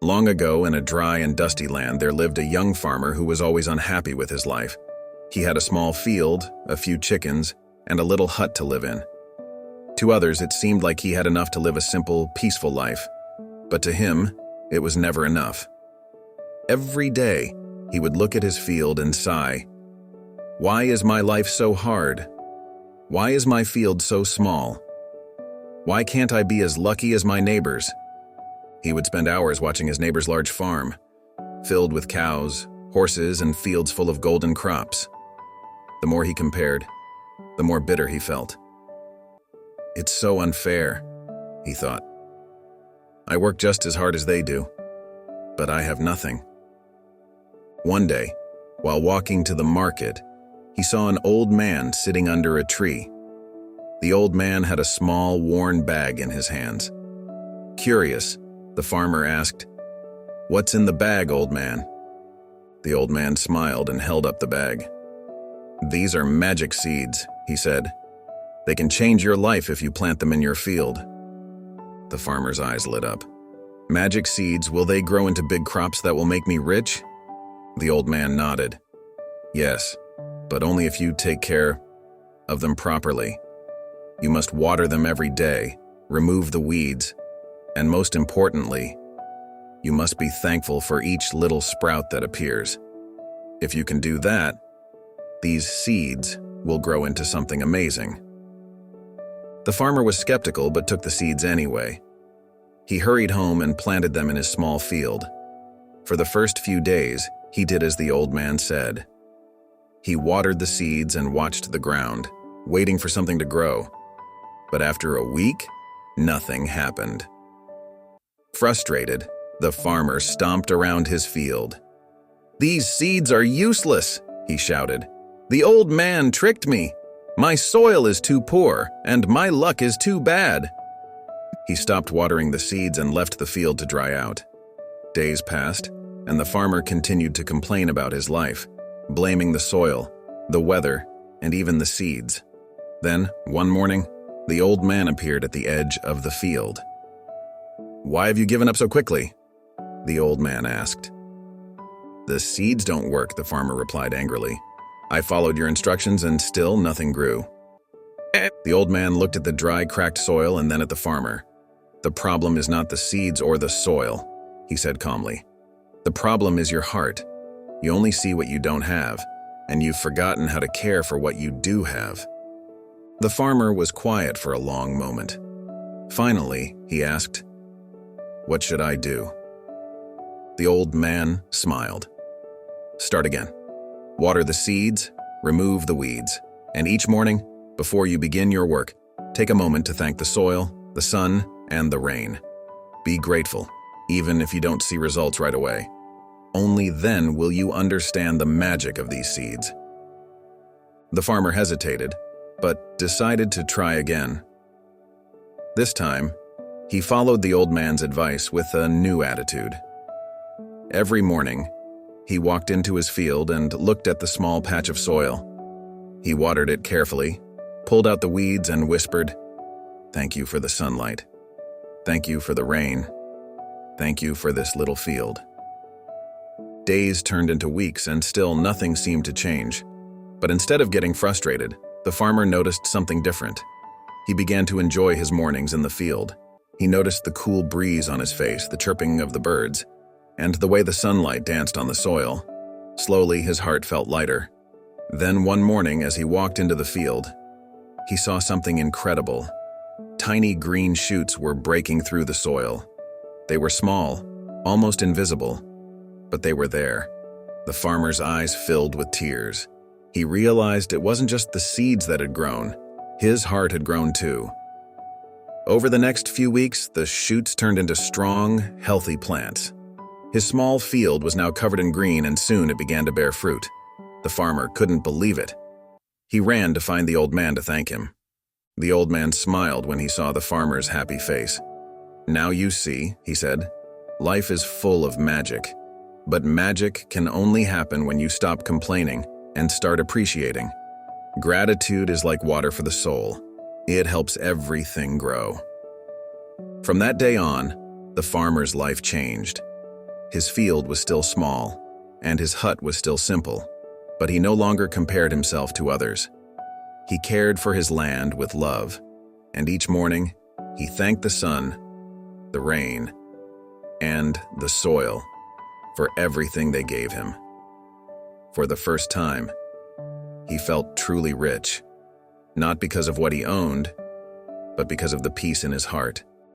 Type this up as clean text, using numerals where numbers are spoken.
Long ago, in a dry and dusty land, there lived a young farmer who was always unhappy with his life. He had a small field, a few chickens, and a little hut to live in. To others, it seemed like he had enough to live a simple, peaceful life. But to him, it was never enough. Every day, he would look at his field and sigh, "Why is my life so hard? Why is my field so small? Why can't I be as lucky as my neighbors?" He would spend hours watching his neighbor's large farm, filled with cows, horses, and fields full of golden crops. The more he compared, the more bitter he felt. "It's so unfair," he thought. "I work just as hard as they do, but I have nothing." One day, while walking to the market, he saw an old man sitting under a tree. The old man had a small, worn bag in his hands. Curious, the farmer asked, "What's in the bag, old man?" The old man smiled and held up the bag. "These are magic seeds," he said. "They can change your life if you plant them in your field." The farmer's eyes lit up. "Magic seeds, will they grow into big crops that will make me rich?" The old man nodded. "Yes, but only if you take care of them properly. You must water them every day, remove the weeds, and most importantly, you must be thankful for each little sprout that appears. If you can do that, these seeds will grow into something amazing." The farmer was skeptical but took the seeds anyway. He hurried home and planted them in his small field. For the first few days, he did as the old man said. He watered the seeds and watched the ground, waiting for something to grow. But after a week, nothing happened. Frustrated, the farmer stomped around his field. "These seeds are useless," he shouted. "The old man tricked me. My soil is too poor, and my luck is too bad." He stopped watering the seeds and left the field to dry out. Days passed, and the farmer continued to complain about his life, blaming the soil, the weather, and even the seeds. Then, one morning, the old man appeared at the edge of the field. "Why have you given up so quickly?" the old man asked. "The seeds don't work," the farmer replied angrily. "I followed your instructions and still nothing grew." The old man looked at the dry, cracked soil and then at the farmer. "The problem is not the seeds or the soil," he said calmly. "The problem is your heart. You only see what you don't have, and you've forgotten how to care for what you do have." The farmer was quiet for a long moment. Finally, he asked, "What should I do?" The old man smiled. "Start again. Water the seeds, remove the weeds, and each morning, before you begin your work, take a moment to thank the soil, the sun, and the rain. Be grateful, even if you don't see results right away. Only then will you understand the magic of these seeds." The farmer hesitated, but decided to try again. This time, he followed the old man's advice with a new attitude. Every morning, he walked into his field and looked at the small patch of soil. He watered it carefully, pulled out the weeds, and whispered, "Thank you for the sunlight. Thank you for the rain. Thank you for this little field." Days turned into weeks and still nothing seemed to change. But instead of getting frustrated, the farmer noticed something different. He began to enjoy his mornings in the field. He noticed the cool breeze on his face, the chirping of the birds, and the way the sunlight danced on the soil. Slowly, his heart felt lighter. Then one morning, as he walked into the field, he saw something incredible. Tiny green shoots were breaking through the soil. They were small, almost invisible, but they were there. The farmer's eyes filled with tears. He realized it wasn't just the seeds that had grown. His heart had grown too. Over the next few weeks, the shoots turned into strong, healthy plants. His small field was now covered in green, and soon it began to bear fruit. The farmer couldn't believe it. He ran to find the old man to thank him. The old man smiled when he saw the farmer's happy face. "Now you see," he said, "life is full of magic. But magic can only happen when you stop complaining and start appreciating. Gratitude is like water for the soul. It helps everything grow." From that day on, the farmer's life changed. His field was still small, and his hut was still simple, but he no longer compared himself to others. He cared for his land with love, and each morning he thanked the sun, the rain, and the soil for everything they gave him. For the first time, he felt truly rich, not because of what he owned, but because of the peace in his heart.